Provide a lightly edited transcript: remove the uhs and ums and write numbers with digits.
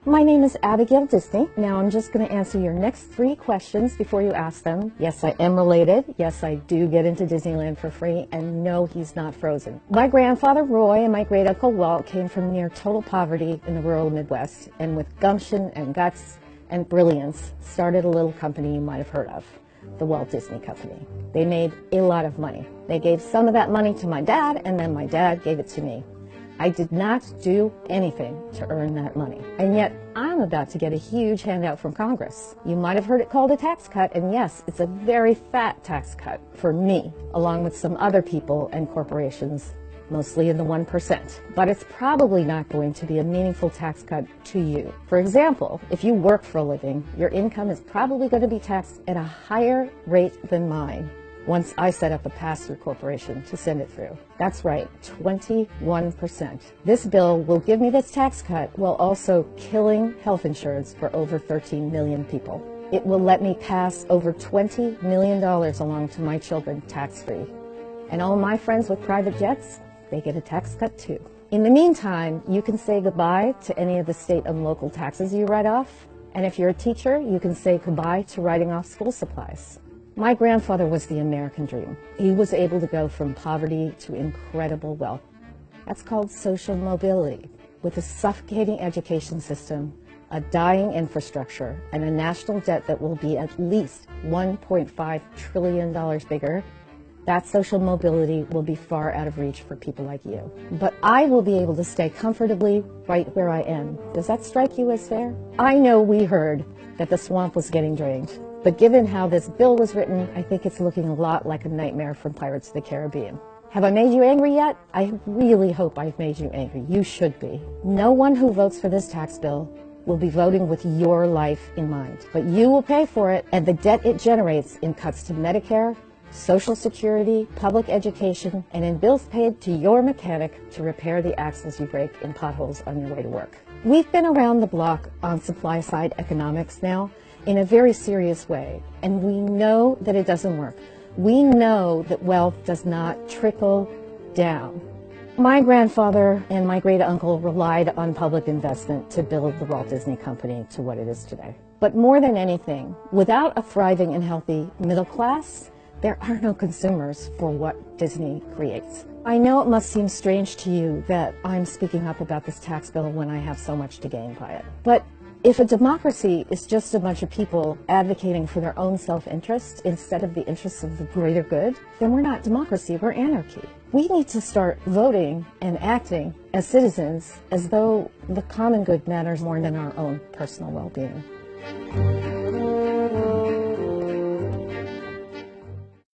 My name is Abigail Disney. Now I'm just going to answer your next 3 questions before you ask them. Yes, I am related. Yes, I do get into Disneyland for free. And no, he's not frozen. My grandfather Roy and my great uncle Walt came from near total poverty in the rural Midwest, and with gumption and guts and brilliance started a little company you might have heard of, the Walt Disney Company. They made a lot of money. They gave some of that money to my dad, and then my dad gave it to me. I did not do anything to earn that money. And yet, I'm about to get a huge handout from Congress. You might have heard it called a tax cut, and yes, it's a very fat tax cut for me, along with some other people and corporations, mostly in the 1%. But it's probably not going to be a meaningful tax cut to you. For example, if you work for a living, your income is probably going to be taxed at a higher rate than mine once I set up a pass-through corporation to send it through. That's right, 21%. This bill will give me this tax cut while also killing health insurance for over 13 million people. It will let me pass over $20 million along to my children tax-free. And all my friends with private jets, they get a tax cut too. In the meantime, you can say goodbye to any of the state and local taxes you write off. And if you're a teacher, you can say goodbye to writing off school supplies. My grandfather was the American dream. He was able to go from poverty to incredible wealth. That's called social mobility. With a suffocating education system, a dying infrastructure, and a national debt that will be at least $1.5 trillion bigger, that social mobility will be far out of reach for people like you. But I will be able to stay comfortably right where I am. Does that strike you as fair? I know we heard that the swamp was getting drained. But given how this bill was written, I think it's looking a lot like a nightmare from Pirates of the Caribbean. Have I made you angry yet? I really hope I've made you angry. You should be. No one who votes for this tax bill will be voting with your life in mind. But you will pay for it, and the debt it generates in cuts to Medicare, Social Security, public education, and in bills paid to your mechanic to repair the axles you break in potholes on your way to work. We've been around the block on supply-side economics now, in a very serious way, and we know that it doesn't work. We know that wealth does not trickle down. My grandfather and my great uncle relied on public investment to build the Walt Disney Company to what it is today. But more than anything, without a thriving and healthy middle class, there are no consumers for what Disney creates. I know it must seem strange to you that I'm speaking up about this tax bill when I have so much to gain by it. But if a democracy is just a bunch of people advocating for their own self-interest instead of the interests of the greater good, then we're not democracy, we're anarchy. We need to start voting and acting as citizens as though the common good matters more than our own personal well-being.